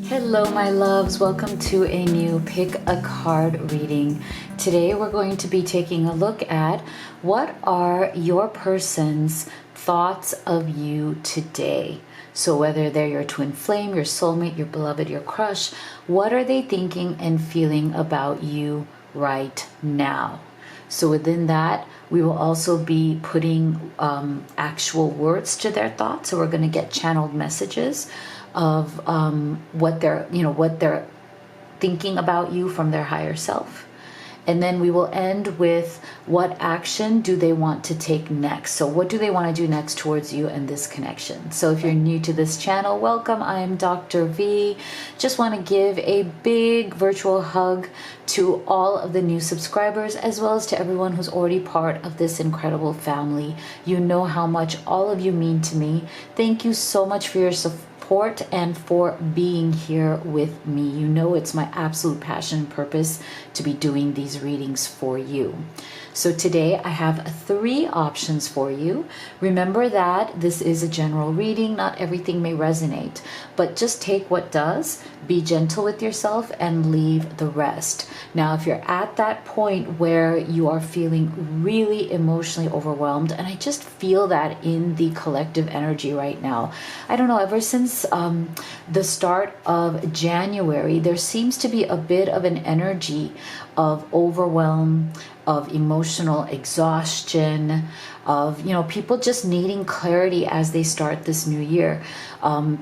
Hello my loves, welcome to a new pick a card reading. Today we're going to be taking a look at what are your person's thoughts of you today. So whether they're your twin flame, your soulmate, your beloved, your crush, what are they thinking and feeling about you right now? So within that, we will also be putting actual words to their thoughts. So we're going to get channeled messages of what they're thinking about you from their higher self. And then we will end with what action do they want to take next. So what do they want to do next towards you and this connection? So if you're new to this channel, welcome. I'm Dr. V. Just want to give a big virtual hug to all of the new subscribers, as well as to everyone who's already part of this incredible family. You know how much all of you mean to me. Thank you so much for your support and for being here with me. You know it's my absolute passion and purpose to be doing these readings for you. So today I have 3 options for you. Remember that this is a general reading. Not everything may resonate, but just take what does, be gentle with yourself, and leave the rest. Now, if you're at that point where you are feeling really emotionally overwhelmed, and I just feel that in the collective energy right now, I don't know, ever since the start of January, there seems to be a bit of an energy of overwhelm, of emotional exhaustion, of people just needing clarity as they start this new year.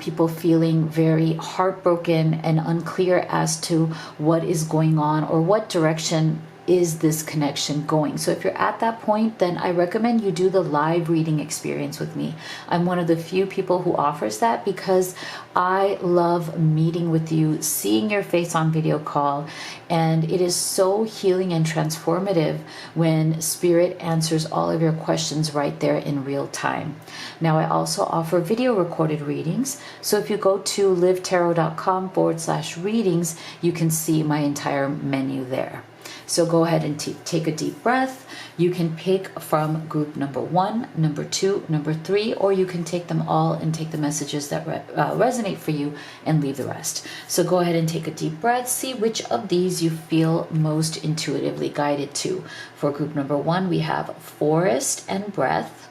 People feeling very heartbroken and unclear as to what is going on or what direction is this connection going. So if you're at that point, then I recommend you do the live reading experience with me. I'm one of the few people who offers that because I love meeting with you, seeing your face on video call, and it is so healing and transformative when Spirit answers all of your questions right there in real time. Now, I also offer video recorded readings. So if you go to livetarot.com/readings, you can see my entire menu there. So go ahead and take a deep breath. You can pick from group number 1, number 2, number 3, or you can take them all and take the messages that resonate for you and leave the rest. So go ahead and take a deep breath. See which of these you feel most intuitively guided to. For group number 1, we have Forest and Breath.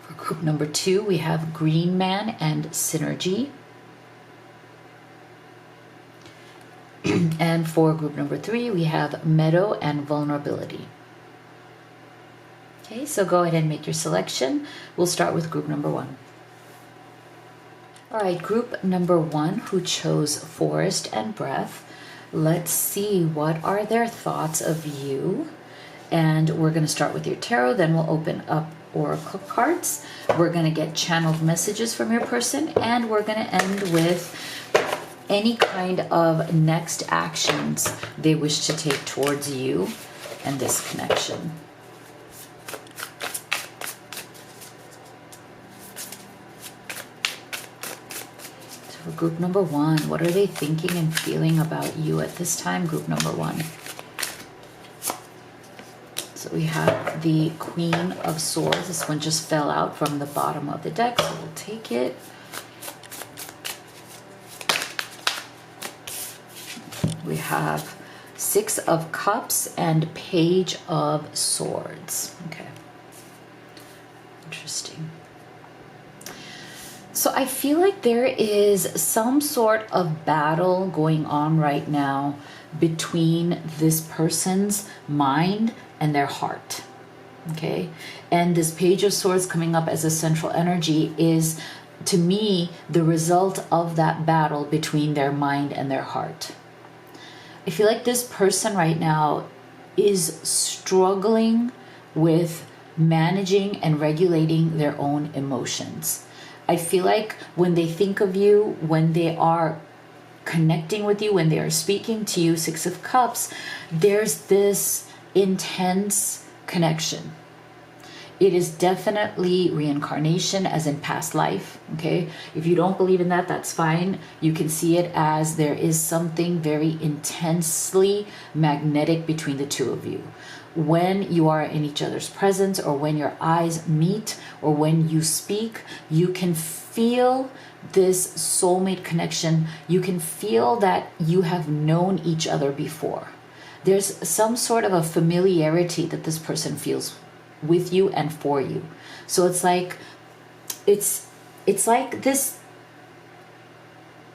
For group number 2, we have Green Man and Synergy. And for group number 3, we have Meadow and Vulnerability. Okay, so go ahead and make your selection. We'll start with group number 1. All right, group number 1 who chose Forest and Breath. Let's see, what are their thoughts of you? And we're going to start with your tarot, then we'll open up oracle cards. We're going to get channeled messages from your person, and we're going to end with any kind of next actions they wish to take towards you and this connection. So for group number 1, what are they thinking and feeling about you at this time, group number 1? So we have the Queen of Swords. This one just fell out from the bottom of the deck, so we'll take it. We have 6 of Cups and Page of Swords. Okay. Interesting. So I feel like there is some sort of battle going on right now between this person's mind and their heart. Okay. And this Page of Swords coming up as a central energy is, to me, the result of that battle between their mind and their heart. I feel like this person right now is struggling with managing and regulating their own emotions. I feel like when they think of you, when they are connecting with you, when they are speaking to you, 6 of Cups, there's this intense connection. It is definitely reincarnation, as in past life, okay? If you don't believe in that, that's fine. You can see it as there is something very intensely magnetic between the two of you. when you are in each other's presence, or when your eyes meet, or when you speak, you can feel this soulmate connection. You can feel that you have known each other before. There's some sort of a familiarity that this person feels with you and for you. So it's like it's like this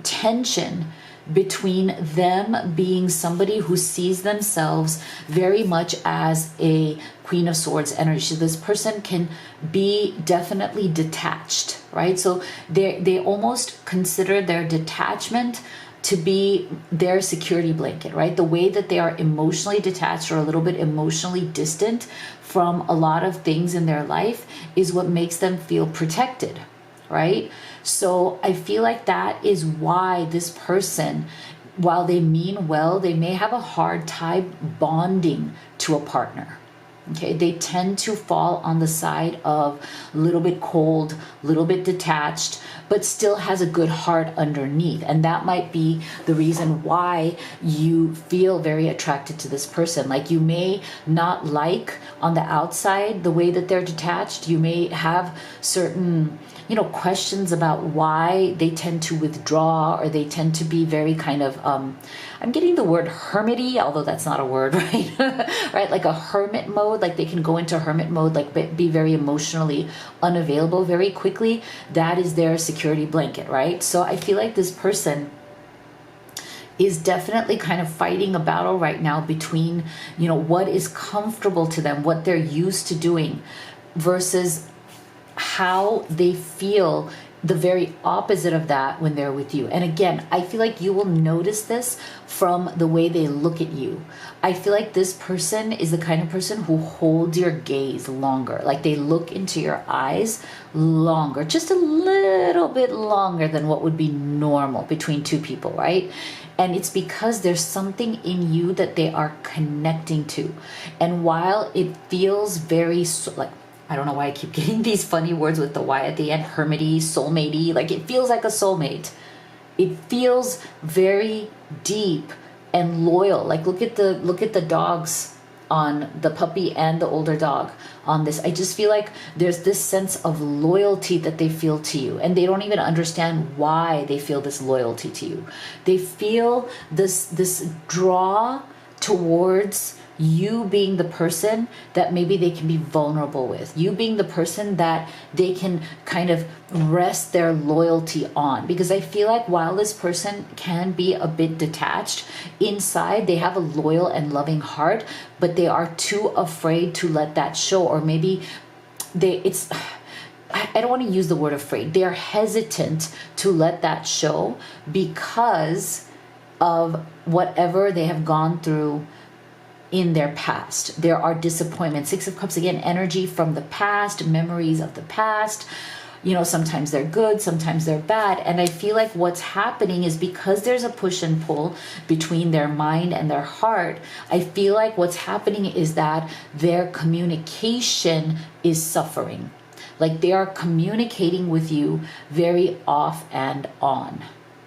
tension between them being somebody who sees themselves very much as a Queen of Swords energy. So this person can be definitely detached, right? So they almost consider their detachment to be their security blanket, right? The way that they are emotionally detached or a little bit emotionally distant from a lot of things in their life is what makes them feel protected, right? So I feel like that is why this person, while they mean well, they may have a hard time bonding to a partner. Okay, they tend to fall on the side of a little bit cold, a little bit detached, but still has a good heart underneath. And that might be the reason why you feel very attracted to this person. Like, you may not like on the outside the way that they're detached. You may have certain, questions about why they tend to withdraw, or they tend to be very kind of, I'm getting the word hermity, although that's not a word, right? Right? Like a hermit mode, like they can go into hermit mode, like be very emotionally unavailable very quickly. That is their security blanket, right? So I feel like this person is definitely kind of fighting a battle right now between, what is comfortable to them, what they're used to doing, versus how they feel the very opposite of that when they're with you. And again, I feel like you will notice this from the way they look at you. I feel like this person is the kind of person who holds your gaze longer. Like, they look into your eyes longer, just a little bit longer than what would be normal between two people, right? And it's because there's something in you that they are connecting to. And while it feels very like, I don't know why I keep getting these funny words with the Y at the end, hermity, soulmatey, like it feels like a soulmate. It feels very deep and loyal. Like, look at the dogs on the puppy and the older dog on this. I just feel like there's this sense of loyalty that they feel to you, and they don't even understand why they feel this loyalty to you. They feel this draw towards you being the person that maybe they can be vulnerable with, you being the person that they can kind of rest their loyalty on. Because I feel like while this person can be a bit detached, inside they have a loyal and loving heart, but they are too afraid to let that show. Or maybe I don't want to use the word afraid. They are hesitant to let that show because of whatever they have gone through in their past. There are disappointments. Six of Cups, again, energy from the past, memories of the past. Sometimes they're good, sometimes they're bad. And I feel like what's happening is because there's a push and pull between their mind and their heart, I feel like what's happening is that their communication is suffering. Like, they are communicating with you very off and on.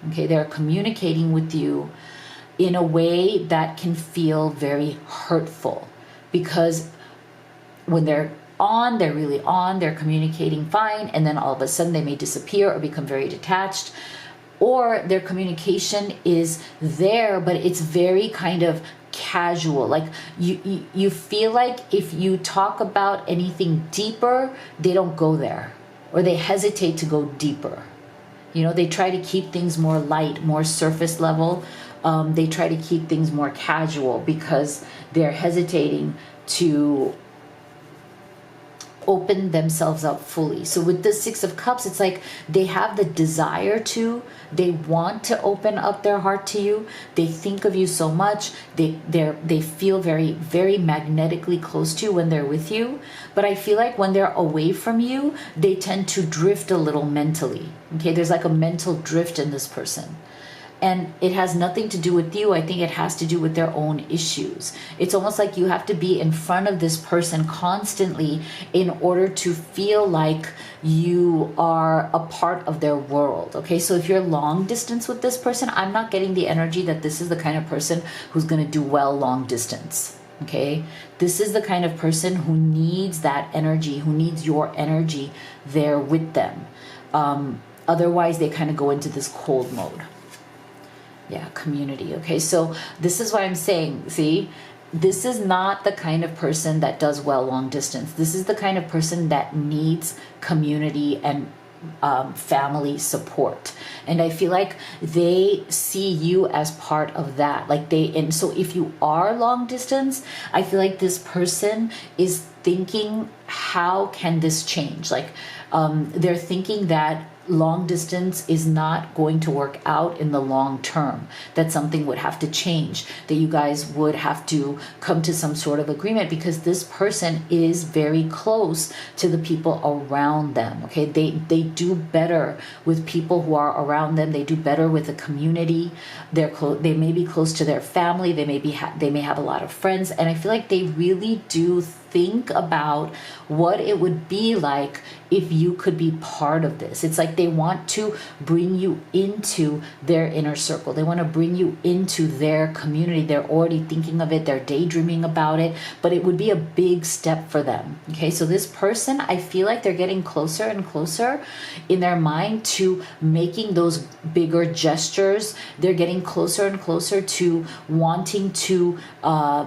Okay, they're communicating with you in a way that can feel very hurtful, because when they're on, they're really on, they're communicating fine, and then all of a sudden they may disappear or become very detached, or their communication is there, but it's very kind of casual. Like, you feel like if you talk about anything deeper, they don't go there, or they hesitate to go deeper. They try to keep things more light, more surface level. They try to keep things more casual because they're hesitating to open themselves up fully. So with the Six of Cups, it's like they have the desire to, they want to open up their heart to you. They think of you so much. They feel very, very magnetically close to you when they're with you. But I feel like when they're away from you, they tend to drift a little mentally. Okay, there's like a mental drift in this person. And it has nothing to do with you. I think it has to do with their own issues. It's almost like you have to be in front of this person constantly in order to feel like you are a part of their world. Okay, so if you're long distance with this person, I'm not getting the energy that this is the kind of person who's going to do well long distance. Okay, this is the kind of person who needs that energy, who needs your energy there with them. Otherwise, they kind of go into this cold mode. Yeah, community. Okay, so this is why I'm saying, see, this is not the kind of person that does well long distance. This is the kind of person that needs community and family support. And I feel like they see you as part of that. And so if you are long distance, I feel like this person is thinking, how can this change? They're thinking that long distance is not going to work out in the long term, that something would have to change, that you guys would have to come to some sort of agreement, because this person is very close to the people around them. Okay, they do better with people who are around them. They do better with the community. They may be close to their family. They may have a lot of friends, and I feel like they really do think about what it would be like if you could be part of this. It's like they want to bring you into their inner circle. They want to bring you into their community. They're already thinking of it. They're daydreaming about it, but it would be a big step for them. Okay, so this person, I feel like they're getting closer and closer in their mind to making those bigger gestures. They're getting closer and closer to wanting to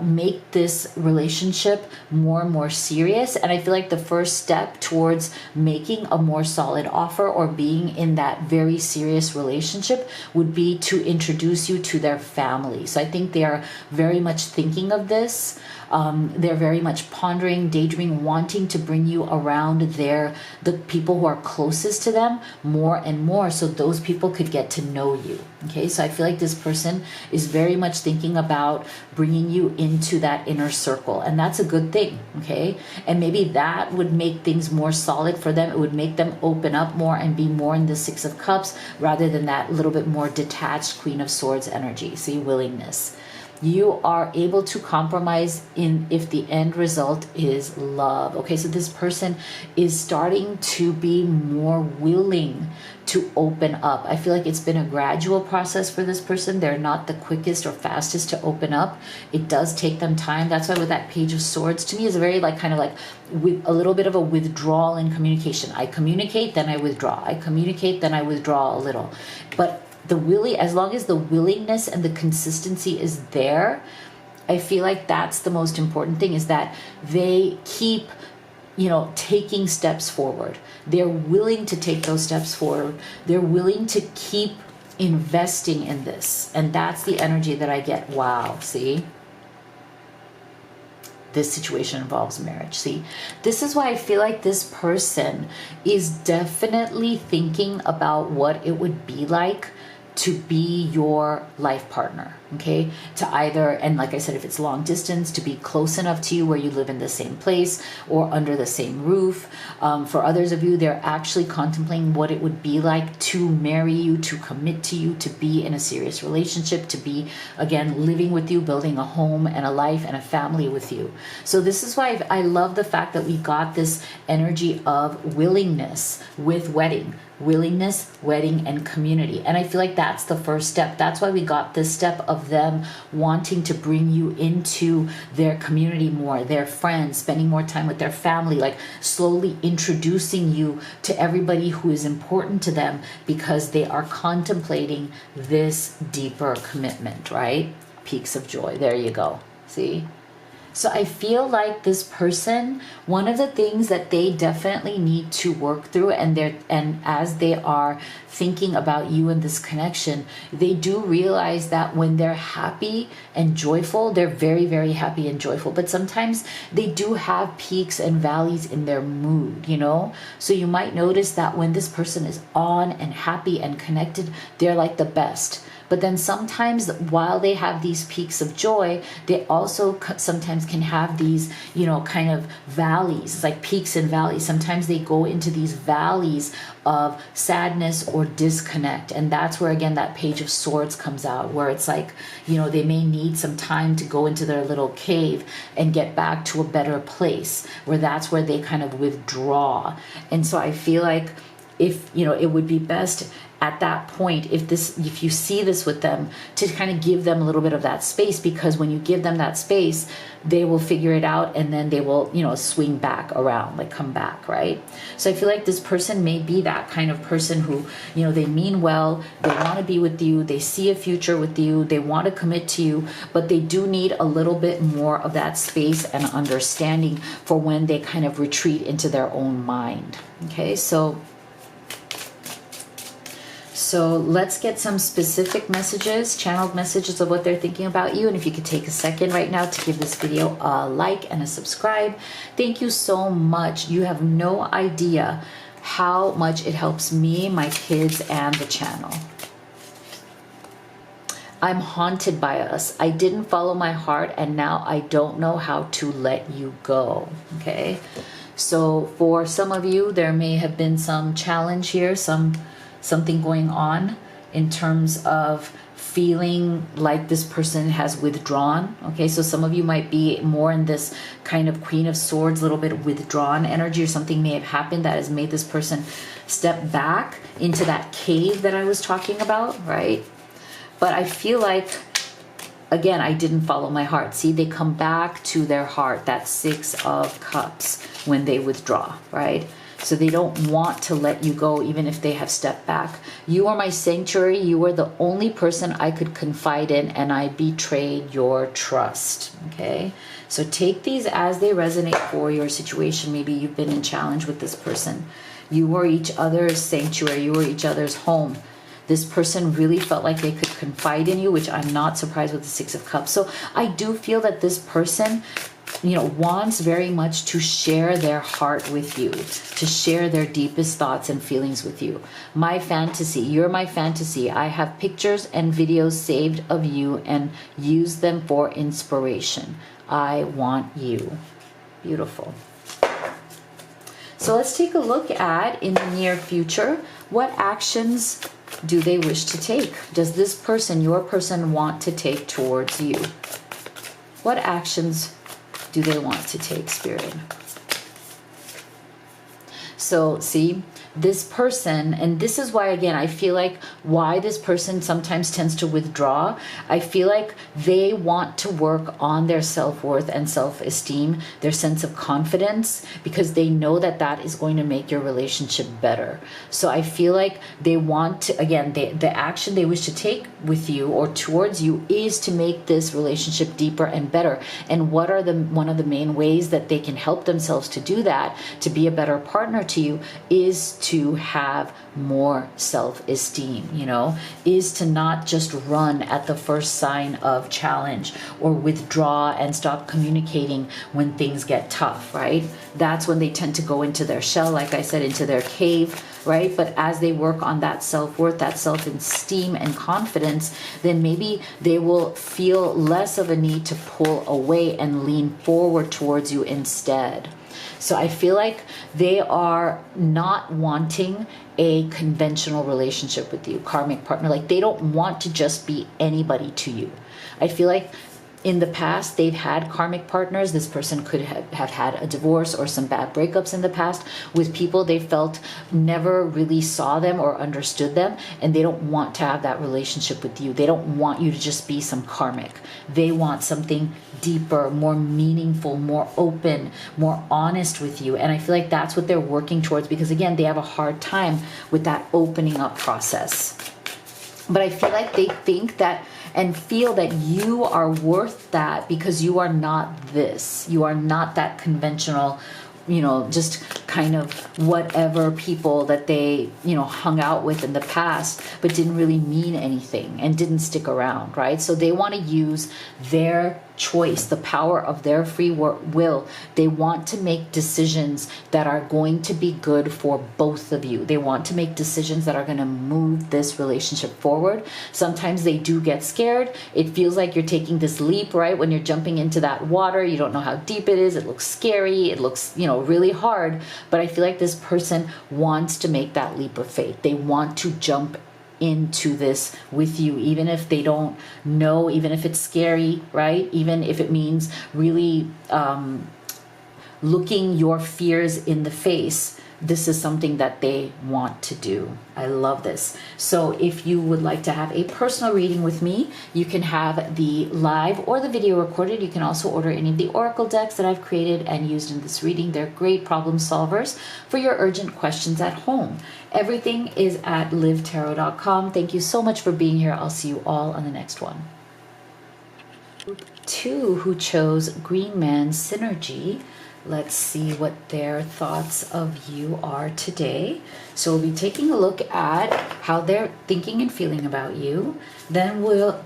make this relationship more and more serious. And I feel like the first step towards making a more solid offer or being in that very serious relationship would be to introduce you to their family. So I think they are very much thinking of this. They're very much pondering, daydreaming, wanting to bring you around the people who are closest to them more and more, so those people could get to know you. Okay, so I feel like this person is very much thinking about bringing you into that inner circle, and that's a good thing. Okay, and maybe that would make things more solid for them. It would make them open up more and be more in the Six of Cups rather than that little bit more detached Queen of Swords energy. See, willingness. You are able to compromise if the end result is love. Okay, so this person is starting to be more willing to open up. I feel like it's been a gradual process for this person. They're not the quickest or fastest to open up. It does take them time. That's why with that Page of Swords, to me, is very with a little bit of a withdrawal in communication. I communicate, then I withdraw. I communicate, then I withdraw a little. But as long as the willingness and the consistency is there, I feel like that's the most important thing, is that they keep taking steps forward. They're willing to take those steps forward. They're willing to keep investing in this. And that's the energy that I get. Wow, see? This situation involves marriage. See, this is why I feel like this person is definitely thinking about what it would be like to be your life partner. Okay, to either, and like I said, if it's long distance, to be close enough to you where you live in the same place or under the same roof. For others of you, they're actually contemplating what it would be like to marry you, to commit to you, to be in a serious relationship, to be, again, living with you, building a home and a life and a family with you. So this is why I love the fact that we got this energy of willingness with wedding. Willingness, wedding, and community. And I feel like that's the first step. That's why we got this step of them wanting to bring you into their community more, their friends, spending more time with their family, like slowly introducing you to everybody who is important to them, because they are contemplating this deeper commitment, right? Peaks of joy. There you go. See? So I feel like this person, one of the things that they definitely need to work through, and as they are thinking about you and this connection, they do realize that when they're happy and joyful, they're very, very happy and joyful. But sometimes they do have peaks and valleys in their mood, So you might notice that when this person is on and happy and connected, they're like the best. But then sometimes while they have these peaks of joy, they also sometimes can have these, kind of valleys. It's like peaks and valleys. Sometimes they go into these valleys of sadness or disconnect. And that's where, again, that Page of Swords comes out, where it's like, they may need some time to go into their little cave and get back to a better place, where that's where they kind of withdraw. And so I feel like if, you know, it would be best at that point, if you see this with them, to kind of give them a little bit of that space, because when you give them that space, they will figure it out, and then they will, you know, swing back around, like come back, right? So I feel like this person may be that kind of person who, you know, they mean well, they want to be with you, they see a future with you, they want to commit to you, but they do need a little bit more of that space and understanding for when they kind of retreat into their own mind. Okay, so let's get some specific messages, channeled messages of what they're thinking about you. And if you could take a second right now to give this video a like and a subscribe. Thank you so much. You have no idea how much it helps me, my kids, and the channel. I'm haunted by us. I didn't follow my heart, and now I don't know how to let you go. Okay. So for some of you, there may have been some challenge here, something going on in terms of feeling like this person has withdrawn. Okay, so some of you might be more in this kind of Queen of Swords, a little bit withdrawn energy, or something may have happened that has made this person step back into that cave that I was talking about, right? But I feel like, again, I didn't follow my heart. See, they come back to their heart, that Six of Cups, when they withdraw, right? So they don't want to let you go, even if they have stepped back. You are my sanctuary. You were the only person I could confide in, and I betrayed your trust. Okay, so take these as they resonate for your situation. Maybe you've been in challenge with this person. You were each other's sanctuary. You were each other's home. This person really felt like they could confide in you, which I'm not surprised with the Six of Cups. So I do feel that this person, you know, wants very much to share their heart with you, to share their deepest thoughts and feelings with you. My fantasy, you're my fantasy. I have pictures and videos saved of you and use them for inspiration. I want you. Beautiful. So let's take a look at, in the near future, what actions do they wish to take? Does this person, your person, want to take towards you? What actions do they want to take, Spirit? So see, this person, and this is why, again, I feel like why this person sometimes tends to withdraw. I feel like they want to work on their self-worth and self-esteem, their sense of confidence, because they know that that is going to make your relationship better. So I feel like they want to, again, the action they wish to take with you or towards you is to make this relationship deeper and better. And what are one of the main ways that they can help themselves to do that, to be a better partner to you, is to have more self-esteem, you know, is to not just run at the first sign of challenge or withdraw and stop communicating when things get tough, right? That's when they tend to go into their shell, like I said, into their cave, right? But as they work on that self-worth, that self-esteem and confidence, then maybe they will feel less of a need to pull away and lean forward towards you instead. So I feel like they are not wanting a conventional relationship with you, karmic partner. Like they don't want to just be anybody to you. I feel like in the past, they've had karmic partners. This person could have had a divorce or some bad breakups in the past with people they felt never really saw them or understood them, and they don't want to have that relationship with you. They don't want you to just be some karmic. They want something deeper, more meaningful, more open, more honest with you. And I feel like that's what they're working towards, because again, they have a hard time with that opening up process. But I feel like they think that and feel that you are worth that, because you are not this. You are not that conventional, you know, just kind of whatever people that they, you know, hung out with in the past, but didn't really mean anything and didn't stick around, right? So they want to use their choice, the power of their free will. They want to make decisions that are going to be good for both of you. They want to make decisions that are going to move this relationship forward. Sometimes they do get scared. It feels like you're taking this leap, right? When you're jumping into that water, you don't know how deep it is. It looks scary. It looks, you know, really hard. But I feel like this person wants to make that leap of faith. They want to jump into this with you, even if they don't know, even if it's scary, right? Even if it means really looking your fears in the face, this is something that they want to do. I love this. So if you would like to have a personal reading with me, you can have the live or the video recorded. You can also order any of the oracle decks that I've created and used in this reading. They're great problem solvers for your urgent questions at home. Everything is at livetarot.com. Thank you so much for being here. I'll see you all on the next one. Group 2 who chose Green Man Synergy. Let's see what their thoughts of you are today. So we'll be taking a look at how they're thinking and feeling about you. Then we'll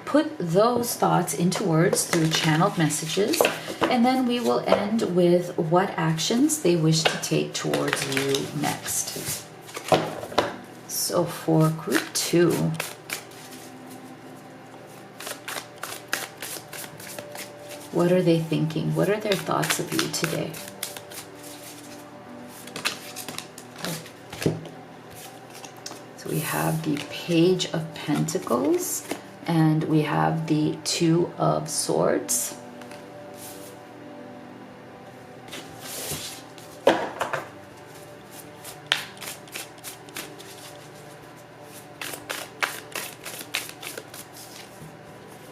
put those thoughts into words through channeled messages. And then we will end with what actions they wish to take towards you next. So for group 2, what are they thinking? What are their thoughts of you today? So we have the Page of Pentacles and we have the Two of Swords.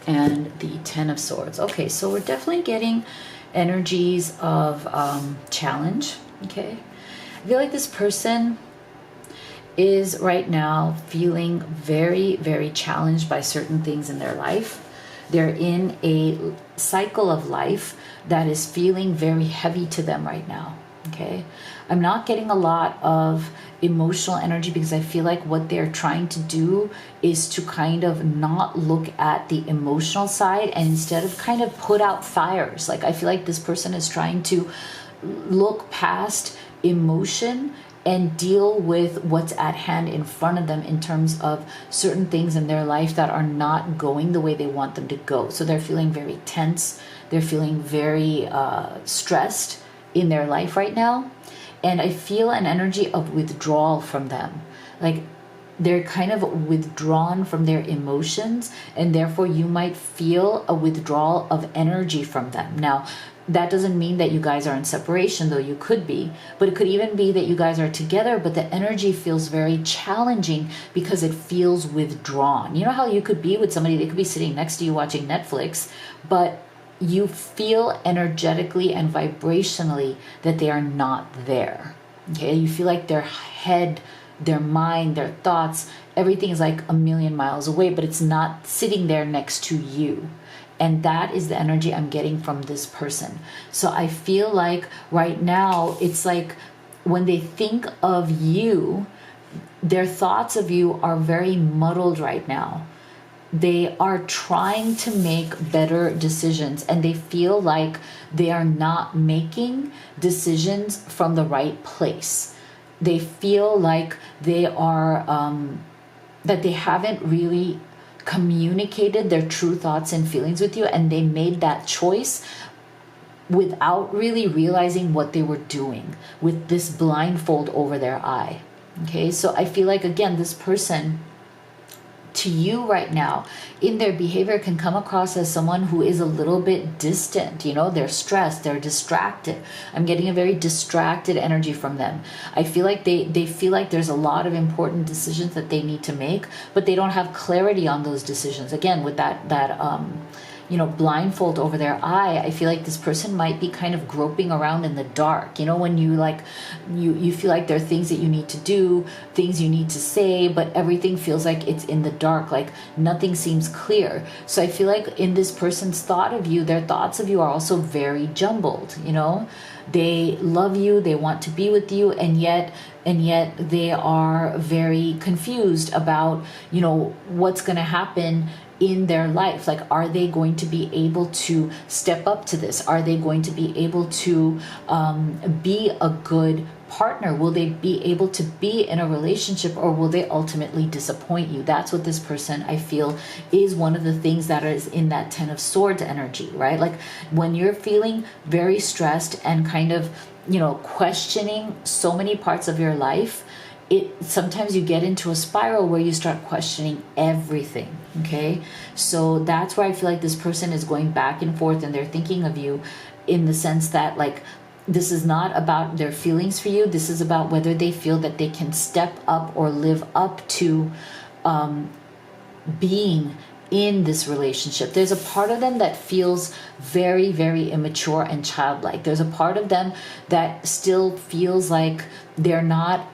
And the Ten of Swords. Okay, so we're definitely getting energies of challenge. Okay, I feel like this person is right now feeling very, very challenged by certain things in their life. They're in a cycle of life that is feeling very heavy to them right now. Okay, I'm not getting a lot of emotional energy because I feel like what they're trying to do is to kind of not look at the emotional side and instead of kind of put out fires. Like I feel like this person is trying to look past emotion and deal with what's at hand in front of them in terms of certain things in their life that are not going the way they want them to go. So they're feeling very tense. They're feeling very stressed in their life right now. And I feel an energy of withdrawal from them. Like they're kind of withdrawn from their emotions, and therefore you might feel a withdrawal of energy from them. Now, that doesn't mean that you guys are in separation, though you could be, but it could even be that you guys are together, but the energy feels very challenging because it feels withdrawn. You know how you could be with somebody, they could be sitting next to you watching Netflix, but you feel energetically and vibrationally that they are not there. Okay, you feel like their head, their mind, their thoughts, everything is like a million miles away, but it's not sitting there next to you. And that is the energy I'm getting from this person. So I feel like right now, it's like when they think of you, their thoughts of you are very muddled right now. They are trying to make better decisions and they feel like they are not making decisions from the right place. They feel like they are, that they haven't really communicated their true thoughts and feelings with you, and they made that choice without really realizing what they were doing with this blindfold over their eye. Okay, so I feel like, again, this person to you right now in their behavior can come across as someone who is a little bit distant. You know, they're stressed, they're distracted. I'm getting a very distracted energy from them. I feel like they feel like there's a lot of important decisions that they need to make, but they don't have clarity on those decisions. Again, with that you know, blindfold over their eye, I feel like this person might be kind of groping around in the dark. You know, when you like, you feel like there are things that you need to do, things you need to say, but everything feels like it's in the dark, like nothing seems clear. So I feel like in this person's thought of you, their thoughts of you are also very jumbled, you know? They love you, they want to be with you, and yet they are very confused about, you know, what's going to happen in their life. Like, are they going to be able to step up to this? Are they going to be able to be a good partner? Will they be able to be in a relationship, or will they ultimately disappoint you? That's what this person, I feel, is one of the things that is in that Ten of Swords energy, right? Like when you're feeling very stressed and kind of, you know, questioning so many parts of your life, sometimes you get into a spiral where you start questioning everything. Okay, so that's where I feel like this person is going back and forth, and they're thinking of you in the sense that, like, This is not about their feelings for you. This is about whether they feel that they can step up or live up to being in this relationship. There's a part of them that feels very, very immature and childlike. There's a part of them that still feels like they're not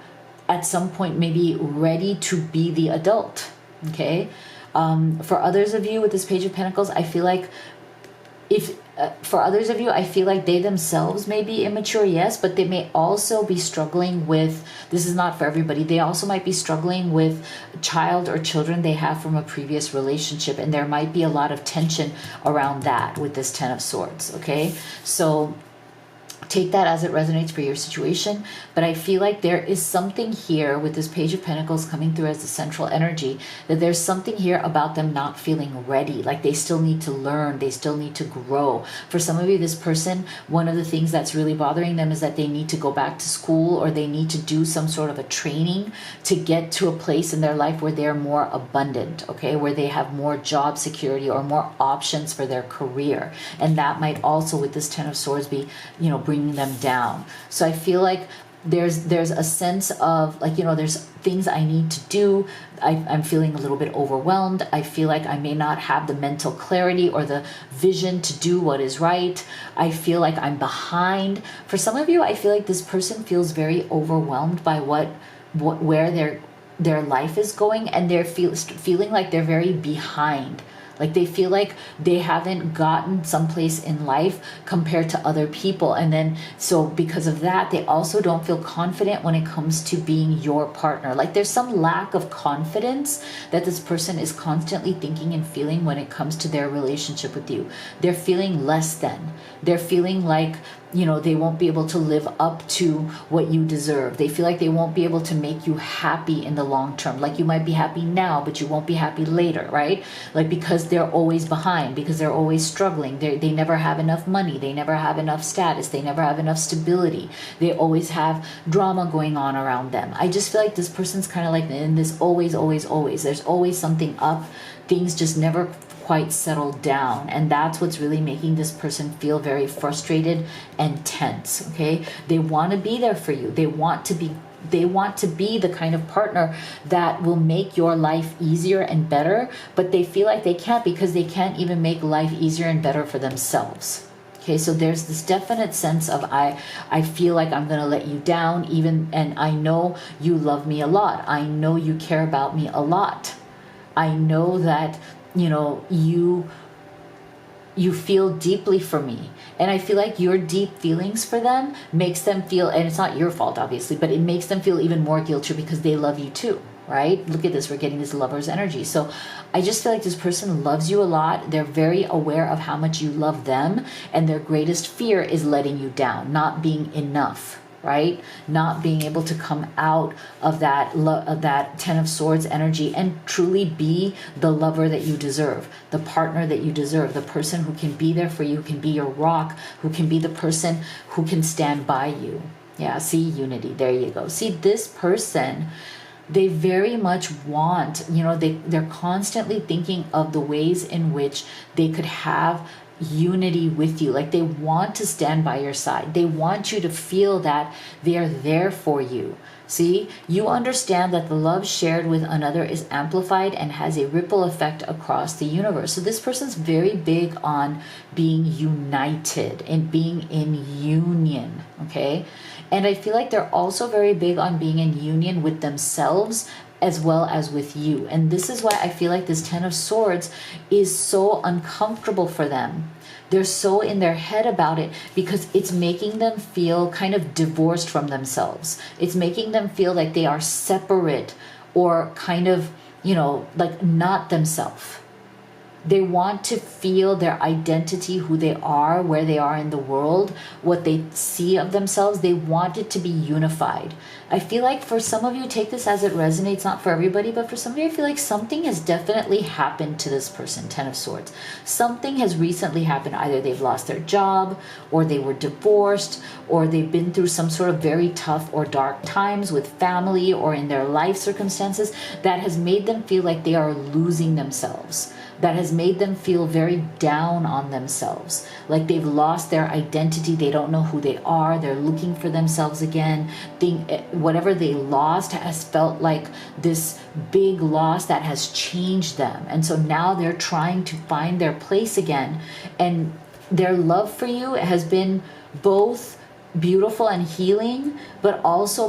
at some point maybe ready to be the adult. Okay. For others of you with this Page of Pentacles, I feel like for others of you, I feel like they themselves may be immature, yes, but they may also be struggling with, this is not for everybody, they also might be struggling with child or children they have from a previous relationship, and there might be a lot of tension around that with this Ten of Swords, okay? So take that as it resonates for your situation. But I feel like there is something here with this Page of Pentacles coming through as the central energy, that there's something here about them not feeling ready. Like they still need to learn. They still need to grow. For some of you, this person, one of the things that's really bothering them is that they need to go back to school, or they need to do some sort of a training to get to a place in their life where they're more abundant, okay? Where they have more job security or more options for their career. And that might also, with this Ten of Swords, be, you know, bringing them down. So I feel like there's a sense of like, you know, there's things I need to do. I'm feeling a little bit overwhelmed. I feel like I may not have the mental clarity or the vision to do what is right. I feel like I'm behind. For some of you, I feel like this person feels very overwhelmed by where their life is going, and they're feeling like they're very behind. Like they feel like they haven't gotten someplace in life compared to other people. And then, so because of that, they also don't feel confident when it comes to being your partner. Like there's some lack of confidence that this person is constantly thinking and feeling when it comes to their relationship with you. They're feeling less than. They're feeling like, you know, they won't be able to live up to what you deserve. They feel like they won't be able to make you happy in the long term. Like you might be happy now, but you won't be happy later, right? Like because they're always behind, because they're always struggling. They never have enough money. They never have enough status. They never have enough stability. They always have drama going on around them. I just feel like this person's kind of like in this always, always, always. There's always something up. Things just never quite settled down, and that's what's really making this person feel very frustrated and tense. Okay, they want to be there for you. They want to be the kind of partner that will make your life easier and better, but they feel like they can't, because they can't even make life easier and better for themselves. Okay, so there's this definite sense of I feel like I'm going to let you down, and I know you love me a lot. I know you care about me a lot. I know that, you know, you feel deeply for me. And I feel like your deep feelings for them makes them feel, and it's not your fault obviously, but it makes them feel even more guilty because they love you too, right? Look at this, we're getting this lover's energy. So I just feel like this person loves you a lot. They're very aware of how much you love them, and their greatest fear is letting you down, not being enough. Right? Not being able to come out of that Ten of Swords energy and truly be the lover that you deserve, the partner that you deserve, the person who can be there for you, who can be your rock, who can be the person who can stand by you. Yeah, see, unity. There you go. See, this person, they very much want, you know, they're constantly thinking of the ways in which they could have unity with you. Like they want to stand by your side. They want you to feel that they are there for you. See, you understand that the love shared with another is amplified and has a ripple effect across the universe. So this person's very big on being united and being in union, okay? And I feel like they're also very big on being in union with themselves as well as with you. And this is why I feel like this Ten of Swords is so uncomfortable for them. They're so in their head about it because it's making them feel kind of divorced from themselves. It's making them feel like they are separate or kind of, you know, like not themselves. They want to feel their identity, who they are, where they are in the world, what they see of themselves. They want it to be unified. I feel like for some of you, take this as it resonates, not for everybody, but for some of you, I feel like something has definitely happened to this person, Ten of Swords. Something has recently happened. Either they've lost their job, or they were divorced, or they've been through some sort of very tough or dark times with family or in their life circumstances that has made them feel like they are losing themselves. That has made them feel very down on themselves, like they've lost their identity. They don't know who they are. They're looking for themselves again. Whatever they lost has felt like this big loss that has changed them. And so now they're trying to find their place again. And their love for you has been both beautiful and healing, but also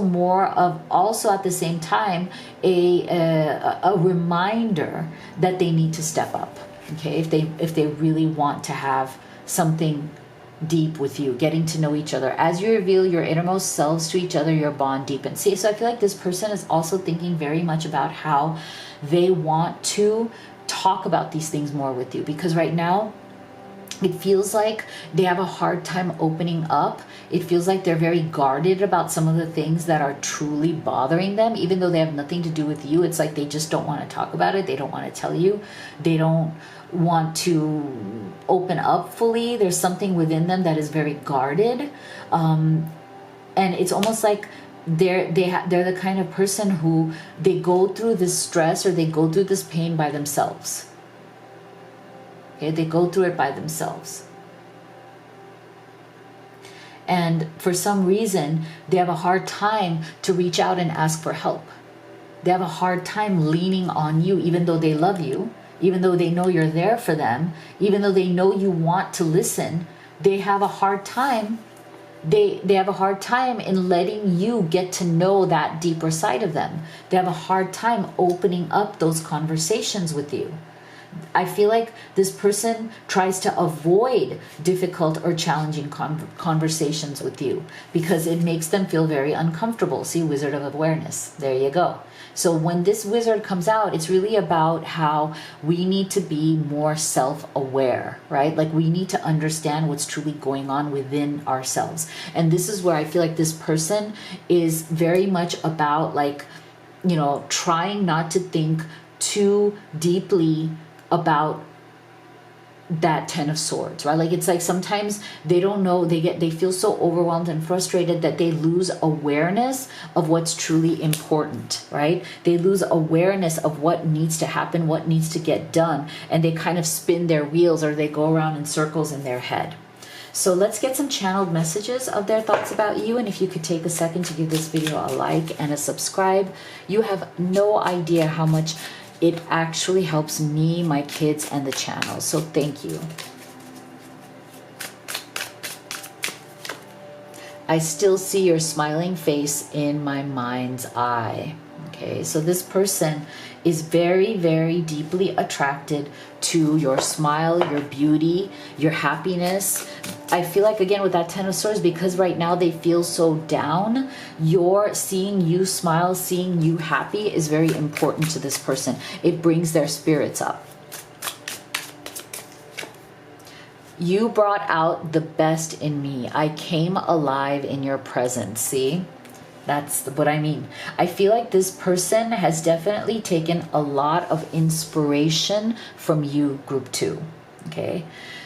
also at the same time a reminder that they need to step up. Okay, if they really want to have something deep with you, getting to know each other. As you reveal your innermost selves to each other, your bond deepens. See, so I feel like this person is also thinking very much about how they want to talk about these things more with you, because right now it feels like they have a hard time opening up. It feels like they're very guarded about some of the things that are truly bothering them, even though they have nothing to do with you. It's like they just don't want to talk about it. They don't want to tell you. They don't want to open up fully. There's something within them that is very guarded. And it's almost like they're the kind of person who they go through this stress or they go through this pain by themselves. Okay, they go through it by themselves. And for some reason, they have a hard time to reach out and ask for help. They have a hard time leaning on you, even though they love you, even though they know you're there for them, even though they know you want to listen. They have a hard time. They have a hard time in letting you get to know that deeper side of them. They have a hard time opening up those conversations with you. I feel like this person tries to avoid difficult or challenging conversations with you because it makes them feel very uncomfortable. See, Wizard of Awareness. There you go. So when this wizard comes out, it's really about how we need to be more self-aware, right? Like we need to understand what's truly going on within ourselves. And this is where I feel like this person is very much about, like, you know, trying not to think too deeply about that Ten of Swords, right? Like it's like sometimes they don't know, they feel so overwhelmed and frustrated that they lose awareness of what's truly important, right? They lose awareness of what needs to happen, what needs to get done, and they kind of spin their wheels or they go around in circles in their head. So let's get some channeled messages of their thoughts about you. And if you could take a second to give this video a like and a subscribe, you have no idea how much it actually helps me, my kids, and the channel. So thank you. I still see your smiling face in my mind's eye. Okay, so this person is very, very deeply attracted to your smile, your beauty, your happiness. I feel like, again, with that Ten of Swords, because right now they feel so down, seeing you smile, seeing you happy is very important to this person. It brings their spirits up. You brought out the best in me. I came alive in your presence. See? That's what I mean. I feel like this person has definitely taken a lot of inspiration from you, group 2. Okay?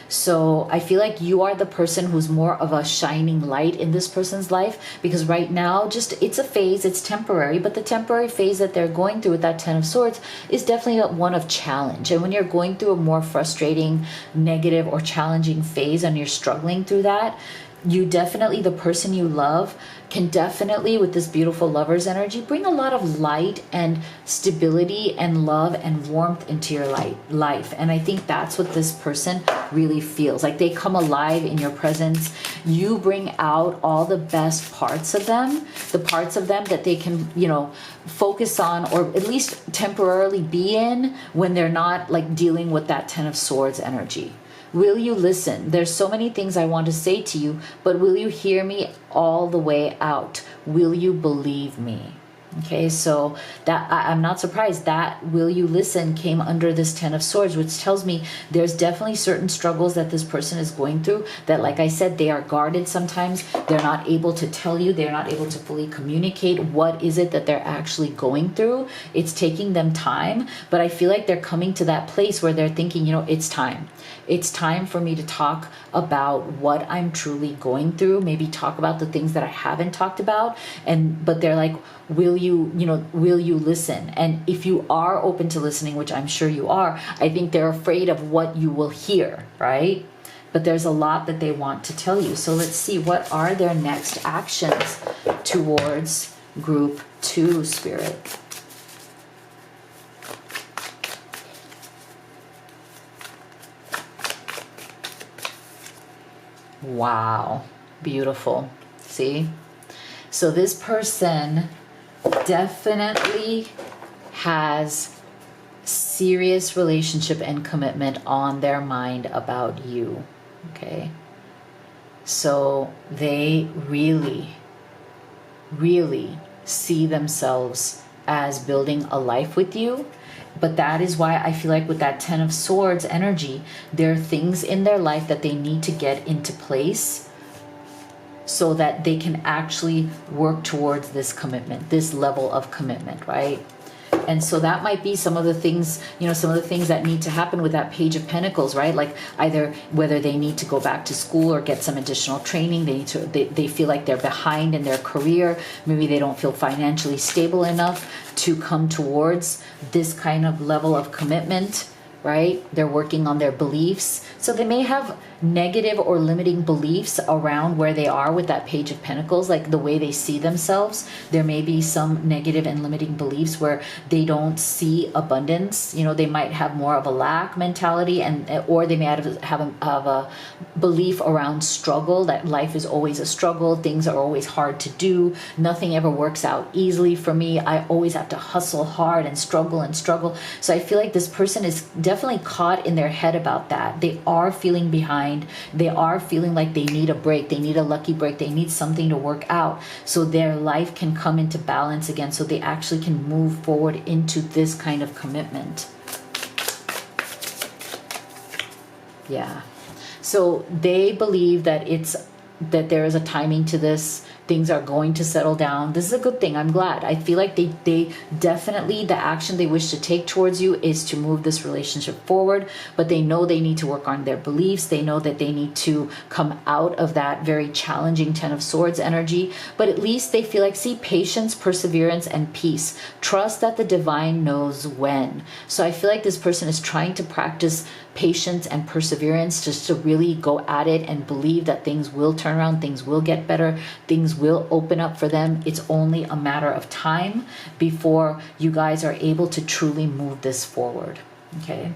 So I feel like you are the person who's more of a shining light in this person's life, because right now, it's a phase, it's temporary, but the temporary phase that they're going through with that Ten of Swords is definitely one of challenge. And when you're going through a more frustrating, negative, or challenging phase and you're struggling through that, you definitely, the person you love, can definitely, with this beautiful lover's energy, bring a lot of light and stability and love and warmth into your life. And I think that's what this person really feels. Like they come alive in your presence. You bring out all the best parts of them, the parts of them that they can, you know, focus on, or at least temporarily be in when they're not like dealing with that Ten of Swords energy. Will you listen? There's so many things I want to say to you, but will you hear me all the way out? Will you believe me? Okay, so that I'm not surprised that will you listen came under this 10 of swords, which tells me there's definitely certain struggles that this person is going through that, like I said, they are guarded sometimes. They're not able to tell you. They're not able to fully communicate what is it that they're actually going through. It's taking them time, but I feel like they're coming to that place where they're thinking, you know, it's time. It's time for me to talk about what I'm truly going through, maybe talk about the things that I haven't talked about. But they're like, will you listen? And if you are open to listening, which I'm sure you are, I think they're afraid of what you will hear, right? But there's a lot that they want to tell you. So let's see, what are their next actions towards group 2, Spirit? Wow, beautiful. See? So this person definitely has serious relationship and commitment on their mind about you. Okay? So they really, really see themselves as building a life with you. But that is why I feel like with that 10 of swords energy, there are things in their life that they need to get into place so that they can actually work towards this commitment, this level of commitment, right? And so that might be some of the things, you know, some of the things that need to happen with that Page of Pentacles, right? Like either whether they need to go back to school or get some additional training, they feel like they're behind in their career. Maybe they don't feel financially stable enough to come towards this kind of level of commitment, right? They're working on their beliefs. So they may have negative or limiting beliefs around where they are with that Page of Pentacles, like the way they see themselves. There may be some negative and limiting beliefs where they don't see abundance. You know, they might have more of a lack mentality, or they may have a belief around struggle, that life is always a struggle. Things are always hard to do. Nothing ever works out easily for me. I always have to hustle hard and struggle and struggle. So I feel like this person is definitely caught in their head about that. They are feeling behind. They are feeling like they need a break. They need a lucky break. They need something to work out so their life can come into balance again, so they actually can move forward into this kind of commitment. Yeah. So they believe that there is a timing to this. Things are going to settle down. This is a good thing. I'm glad. I feel like they definitely, the action they wish to take towards you is to move this relationship forward, but they know they need to work on their beliefs. They know that they need to come out of that very challenging 10 of swords energy, but at least they feel like, see, patience, perseverance, and peace. Trust that the divine knows when. So I feel like this person is trying to practice patience and perseverance, just to really go at it and believe that things will turn around, things will get better, things will open up for them. It's only a matter of time before you guys are able to truly move this forward. Okay.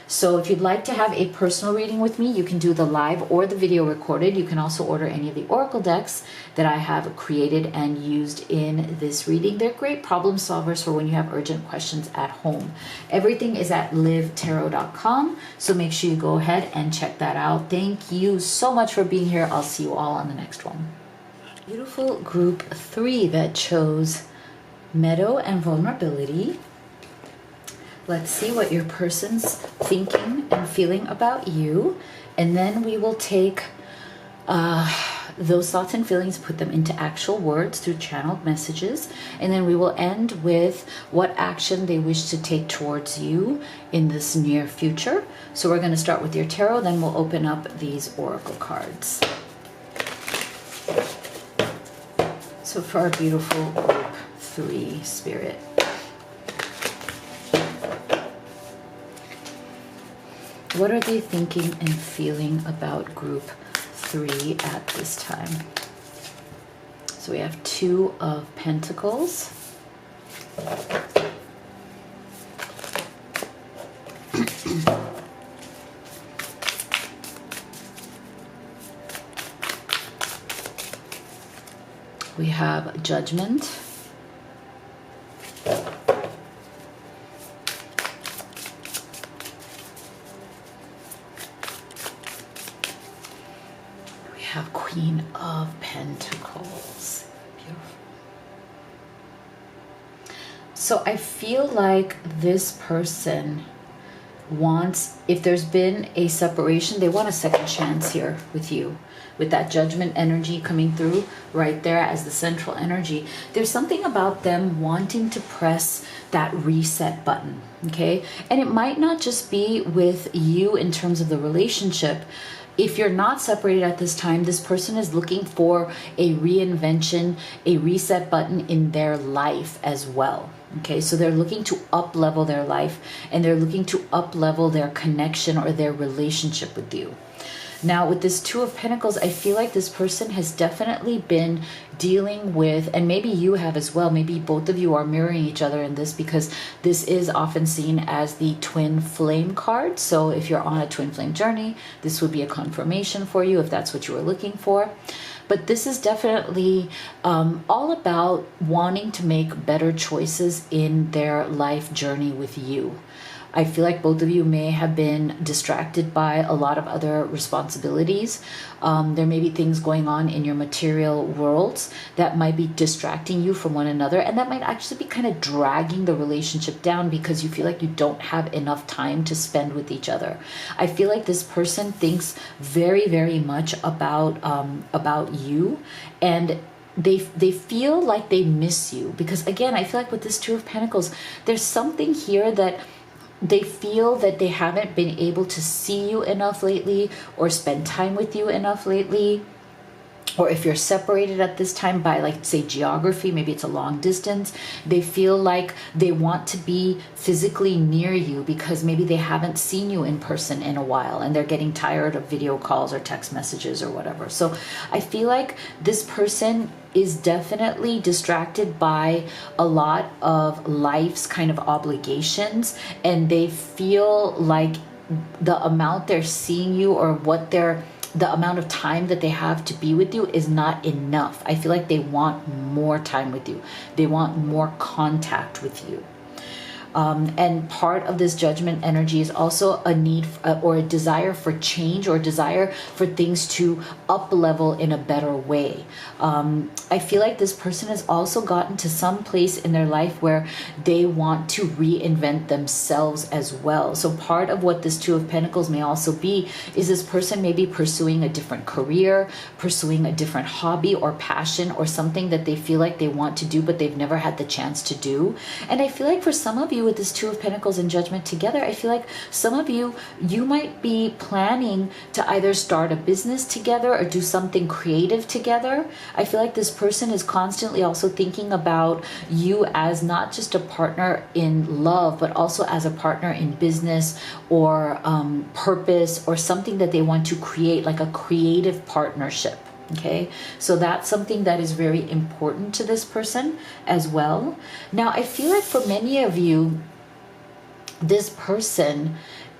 So if you'd like to have a personal reading with me, you can do the live or the video recorded. You can also order any of the oracle decks that I have created and used in this reading. They're great problem solvers for when you have urgent questions at home. Everything is at livetarot.com, so make sure you go ahead and check that out. Thank you so much for being here. I'll see you all on the next one. Beautiful group 3 that chose meadow and vulnerability. Let's see what your person's thinking and feeling about you. And then we will take those thoughts and feelings, put them into actual words through channeled messages. And then we will end with what action they wish to take towards you in this near future. So we're going to start with your tarot, then we'll open up these oracle cards. So for our beautiful group 3 spirit. What are they thinking and feeling about group 3 at this time? So we have 2 of Pentacles. We have Judgment. Have Queen of Pentacles. Beautiful. So I feel like this person wants, if there's been a separation, they want a second chance here with you. With that judgment energy coming through right there as the central energy, there's something about them wanting to press that reset button, okay? And it might not just be with you in terms of the relationship. If you're not separated at this time, this person is looking for a reinvention, a reset button in their life as well. Okay, so they're looking to up level their life, and they're looking to up level their connection or their relationship with you. Now, with this Two of Pentacles, I feel like this person has definitely been dealing with, and maybe you have as well, maybe both of you are mirroring each other in this, because this is often seen as the twin flame card. So if you're on a twin flame journey, this would be a confirmation for you if that's what you were looking for. But this is definitely all about wanting to make better choices in their life journey with you. I feel like both of you may have been distracted by a lot of other responsibilities. There may be things going on in your material worlds that might be distracting you from one another, and that might actually be kind of dragging the relationship down because you feel like you don't have enough time to spend with each other. I feel like this person thinks very, very much about you, and they feel like they miss you, because again, I feel like with this Two of Pentacles, there's something here that they feel that they haven't been able to see you enough lately or spend time with you enough lately. Or if you're separated at this time by, like, say, geography, maybe it's a long distance, they feel like they want to be physically near you because maybe they haven't seen you in person in a while and they're getting tired of video calls or text messages or whatever. So I feel like this person is definitely distracted by a lot of life's kind of obligations, and they feel like the amount they're seeing you or the amount of time that they have to be with you is not enough. I feel like they want more time with you. They want more contact with you. And part of this judgment energy is also a need or a desire for change, or desire for things to up level in a better way. I feel like this person has also gotten to some place in their life where they want to reinvent themselves as well. So part of what this Two of Pentacles may also be is this person may be pursuing a different career, pursuing a different hobby or passion, or something that they feel like they want to do but they've never had the chance to do. And I feel like for some of you with this Two of Pentacles and Judgment together, I feel like some of you might be planning to either start a business together or do something creative together. I feel like this person is constantly also thinking about you as not just a partner in love, but also as a partner in business or purpose, or something that they want to create, like a creative partnership. Okay, so that's something that is very important to this person as well. Now, I feel like for many of you, this person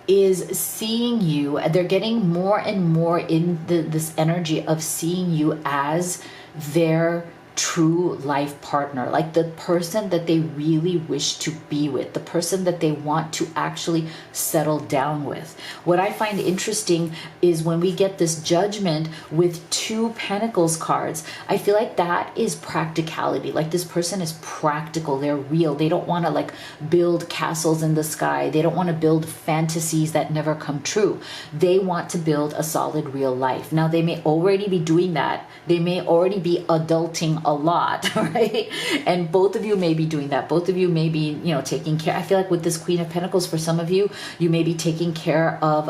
is seeing you, they're getting more and more in this energy of seeing you as their true life partner, like the person that they really wish to be with, the person that they want to actually settle down with. What I find interesting is when we get this Judgment with Two Pentacles cards, I feel like that is practicality. Like this person is practical, they're real. They don't want to like build castles in the sky. They don't want to build fantasies that never come true. They want to build a solid real life. Now, they may already be doing that. They may already be adulting a lot, right? And both of you may be doing that. Both of you may be, taking care. I feel like with this Queen of Pentacles, for some of you, you may be taking care of,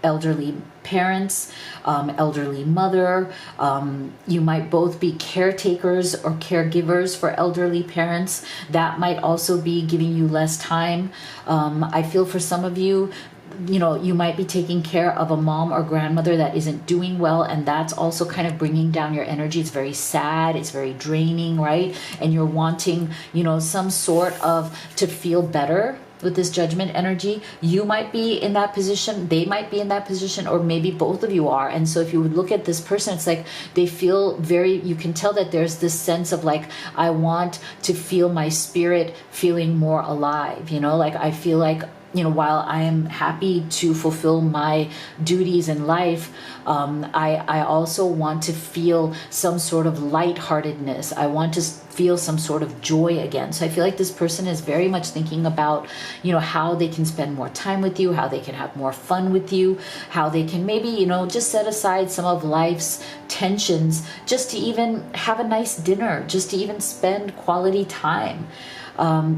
elderly parents, elderly mother. You might both be caretakers or caregivers for elderly parents. That might also be giving you less time. I feel for some of you, you might be taking care of a mom or grandmother that isn't doing well, and that's also kind of bringing down your energy. It's very sad, it's very draining, right? And you're wanting, some sort of to feel better with this Judgment energy. You might be in that position, they might be in that position, or maybe both of you are. And so if you would look at this person, it's like they feel you can tell that there's this sense of like, I want to feel my spirit feeling more alive, like I feel like while I am happy to fulfill my duties in life, I also want to feel some sort of lightheartedness. I want to feel some sort of joy again. So I feel like this person is very much thinking about, how they can spend more time with you, how they can have more fun with you, how they can maybe, just set aside some of life's tensions just to even have a nice dinner, just to even spend quality time.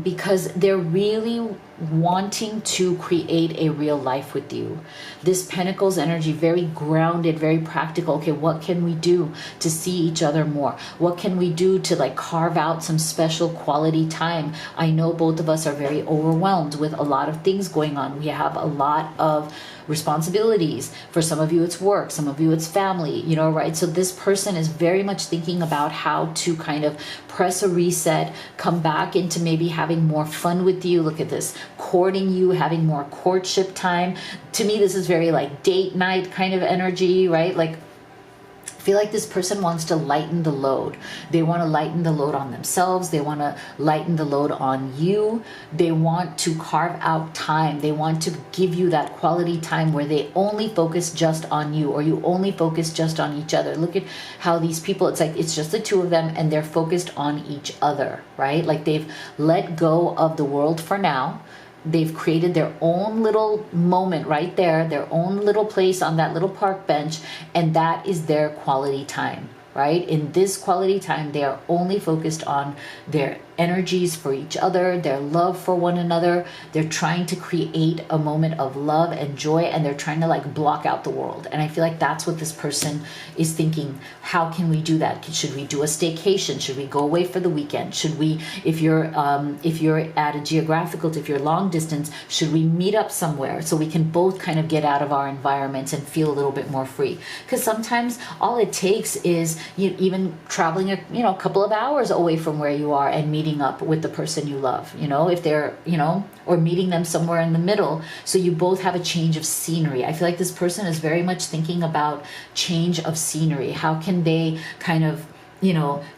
Because they're really wanting to create a real life with you. This Pentacles energy, very grounded, very practical. Okay, what can we do to see each other more? What can we do to like carve out some special quality time? I know both of us are very overwhelmed with a lot of things going on. We have a lot of responsibilities. For some of you, it's work. Some of you, it's family, right? So this person is very much thinking about how to kind of press a reset, come back into maybe having more fun with you. Look at this, courting you, having more courtship time. To me, this is very like date night kind of energy, right? Like, I feel like this person wants to lighten the load. They want to lighten the load on themselves. They want to lighten the load on you. They want to carve out time. They want to give you that quality time where they only focus just on you, or you only focus just on each other. Look at how these people, it's like it's just the two of them and they're focused on each other, right? Like they've let go of the world for now. They've created their own little moment right there, their own little place on that little park bench, and that is their quality time, right? In this quality time, they are only focused on their energies for each other, their love for one another. They're trying to create a moment of love and joy, and they're trying to like block out the world. And I feel like that's what this person is thinking. How can we do that? Should we do a staycation? Should we go away for the weekend? Should we, if you're at a geographical, if you're long distance, should we meet up somewhere so we can both kind of get out of our environments and feel a little bit more free? Because sometimes all it takes is even traveling a couple of hours away from where you are and meeting up with the person you love, if they're, or meeting them somewhere in the middle, so you both have a change of scenery. I feel like this person is very much thinking about change of scenery. How can they kind of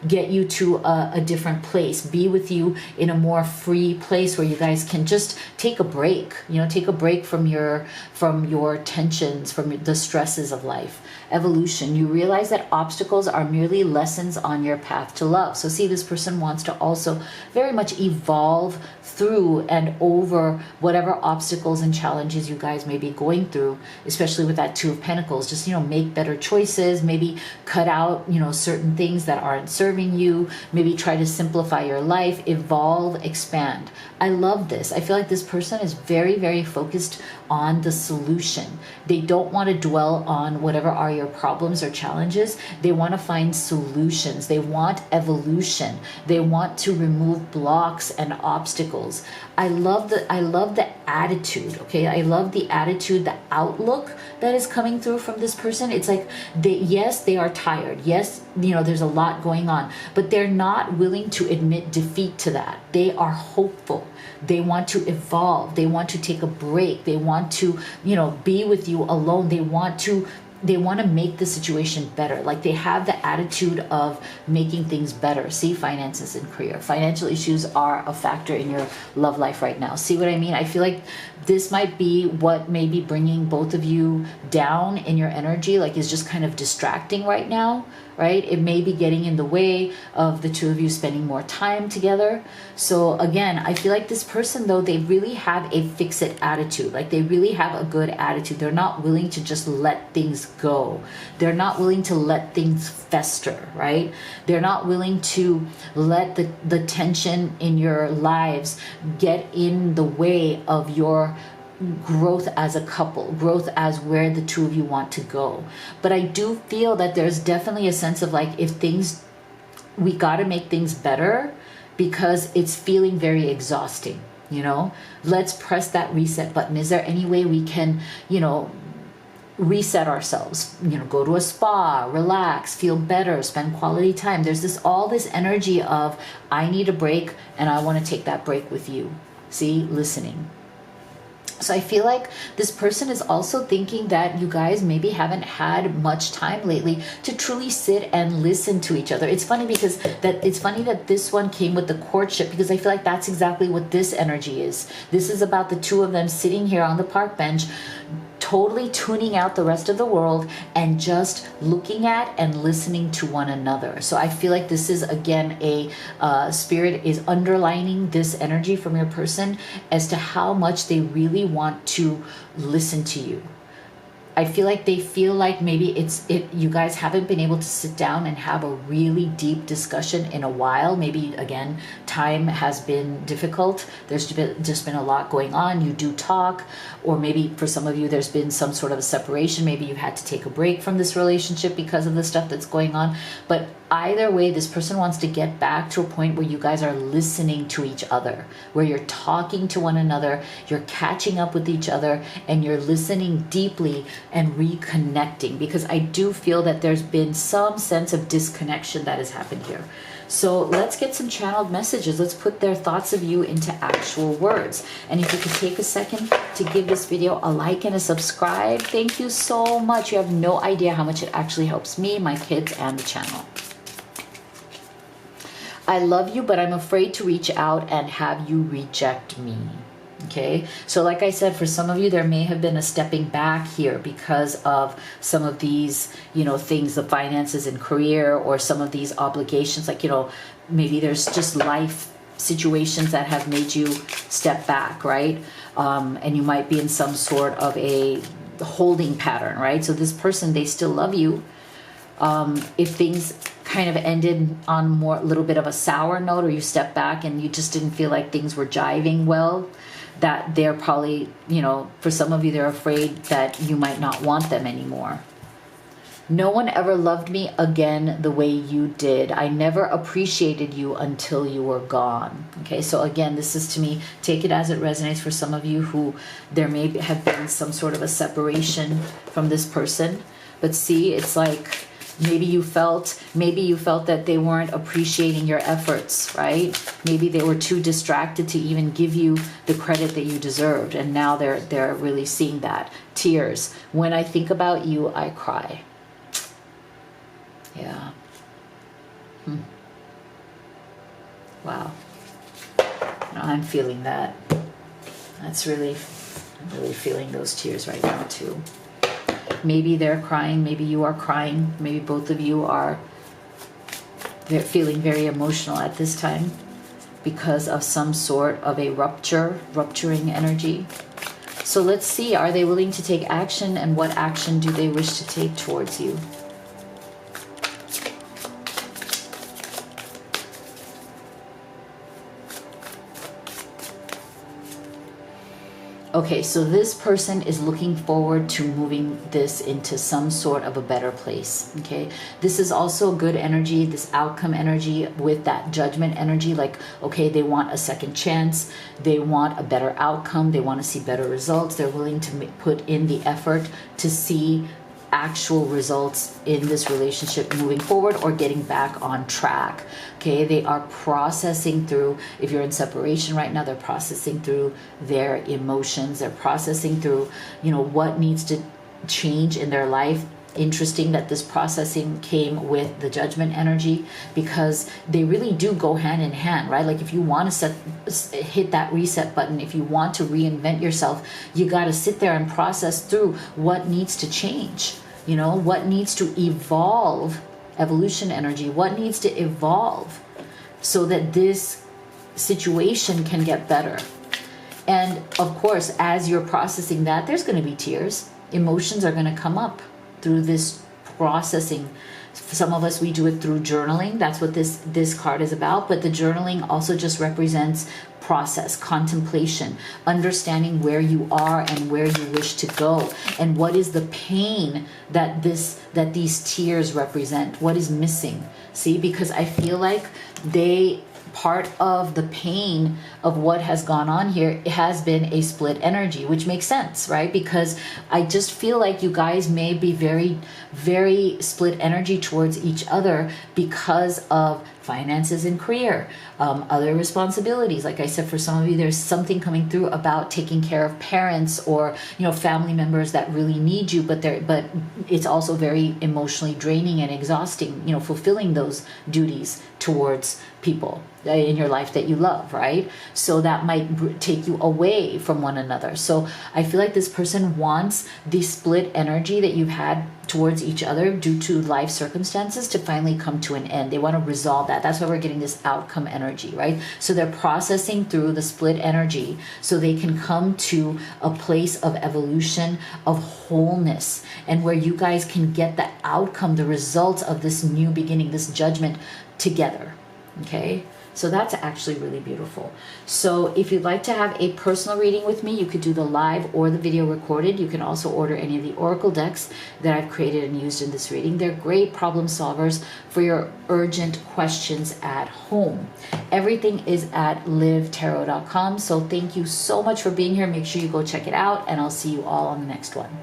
get you to a different place, be with you in a more free place where you guys can just take a break, take a break from your tensions, from the stresses of life. Evolution, you realize that obstacles are merely lessons on your path to love. So see, this person wants to also very much evolve through and over whatever obstacles and challenges you guys may be going through, especially with that Two of Pentacles. Just, make better choices, maybe cut out, certain things that aren't serving you, maybe try to simplify your life, evolve, expand. I love this. I feel like this person is very, very focused on the solution. They don't want to dwell on whatever are your problems or challenges. They want to find solutions. They want evolution. They want to remove blocks and obstacles. I love the attitude, okay? I love the attitude, the outlook that is coming through from this person. It's like, they are tired. Yes, there's a lot going on, but they're not willing to admit defeat to that. They are hopeful. They want to evolve. They want to take a break. They want to, be with you alone. They want to make the situation better. Like they have the attitude of making things better. See, finances and career. Financial issues are a factor in your love life right now. See what I mean? I feel like this might be what may be bringing both of you down in your energy, like is just kind of distracting right now, right? It may be getting in the way of the two of you spending more time together. So again, I feel like this person, though, they really have a fix-it attitude. Like they really have a good attitude. They're not willing to just let things go. They're not willing to let things fester, right? They're not willing to let the tension in your lives get in the way of your growth as a couple, growth as where the two of you want to go. But I do feel that there's definitely a sense of like, we got to make things better because it's feeling very exhausting, let's press that reset button. Is there any way we can, reset ourselves, go to a spa, relax, feel better, spend quality time? There's all this energy of, I need a break and I want to take that break with you. See, listening. So I feel like this person is also thinking that you guys maybe haven't had much time lately to truly sit and listen to each other. It's funny that this one came with the courtship, because I feel like that's exactly what this energy is. This is about the two of them sitting here on the park bench, totally tuning out the rest of the world and just looking at and listening to one another. So I feel like this is, again, a spirit is underlining this energy from your person as to how much they really want to listen to you. I feel like they feel like maybe you guys haven't been able to sit down and have a really deep discussion in a while. Maybe, again, time has been difficult. There's just been a lot going on. You do talk, or maybe for some of you, there's been some sort of a separation. Maybe you had to take a break from this relationship because of the stuff that's going on. But either way, this person wants to get back to a point where you guys are listening to each other, where you're talking to one another, you're catching up with each other, and you're listening deeply and reconnecting, because I do feel that there's been some sense of disconnection that has happened here. So let's get some channeled messages. Let's put their thoughts of you into actual words. And if you could take a second to give this video a like and a subscribe, thank you so much. You have no idea how much it actually helps me, my kids, and the channel. I love you, but I'm afraid to reach out and have you reject me. Okay, so like I said, for some of you, there may have been a stepping back here because of some of these, things, the finances and career, or some of these obligations, like, maybe there's just life situations that have made you step back, right? And you might be in some sort of a holding pattern, right? So this person, they still love you. If things kind of ended on a little bit of a sour note, or you step back and you just didn't feel like things were jiving well, that they're probably, for some of you, they're afraid that you might not want them anymore. No one ever loved me again the way you did. I never appreciated you until you were gone. Okay, so again, this is, to me, take it as it resonates for some of you who there may have been some sort of a separation from this person. But see, it's like, maybe you felt that they weren't appreciating your efforts, right? Maybe they were too distracted to even give you the credit that you deserved, and now they're really seeing that. Tears. When I think about you, I cry. Yeah. Wow. I'm feeling that. I'm really feeling those tears right now too. Maybe they're crying, maybe you are crying, maybe both of you are feeling very emotional at this time because of some sort of a rupturing energy. So let's see, are they willing to take action, and what action do they wish to take towards you? Okay, so this person is looking forward to moving this into some sort of a better place, okay? This is also a good energy, this outcome energy with that judgment energy, like, okay, they want a second chance, they want a better outcome, they want to see better results, they're willing to put in the effort to see actual results in this relationship moving forward or getting back on track. Okay, they are processing through, if you're in separation right now, they're processing through their emotions, they're processing through, what needs to change in their life. Interesting that this processing came with the judgment energy, because they really do go hand in hand, right? Like, if you want to hit that reset button, if you want to reinvent yourself, you got to sit there and process through what needs to change, what needs to evolve, evolution energy, what needs to evolve so that this situation can get better. And of course, as you're processing that, there's going to be tears. Emotions are going to come up through this processing. For some of us, we do it through journaling. That's what this card is about. But the journaling also just represents process, contemplation, understanding where you are and where you wish to go, and what is the pain that these tears represent. What is missing? See, because I feel like part of the pain of what has gone on here has been a split energy, which makes sense, right? Because I just feel like you guys may be very, very split energy towards each other because of finances and career, other responsibilities. Like I said, for some of you, there's something coming through about taking care of parents or, family members that really need you, but it's also very emotionally draining and exhausting, fulfilling those duties towards people in your life that you love, right? So that might take you away from one another. So I feel like this person wants the split energy that you've had towards each other due to life circumstances to finally come to an end. They want to resolve that. That's why we're getting this outcome energy, right? So they're processing through the split energy so they can come to a place of evolution, of wholeness, and where you guys can get the outcome, the results of this new beginning, this judgment together. Okay, so that's actually really beautiful. So if you'd like to have a personal reading with me, you could do the live or the video recorded. You can also order any of the oracle decks that I've created and used in this reading. They're great problem solvers for your urgent questions at home. Everything is at livetarot.com. So thank you so much for being here. Make sure you go check it out, and I'll see you all on the next one.